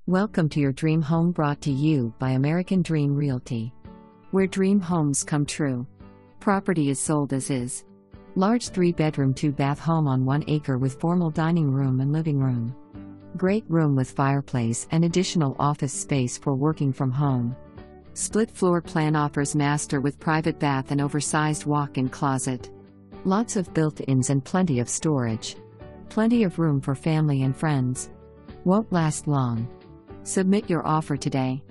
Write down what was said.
Welcome to your dream home, brought to you by American Dream Realty, where dream homes come true. Property is sold as is. Large 3-bedroom 2-bath home on 1 acre with formal dining room and living room. Great room with fireplace and additional office space for working from home. Split floor plan offers master with private bath and oversized walk-in closet. Lots of built-ins and plenty of storage. Plenty of room for family and friends. Won't last long. Submit your offer today.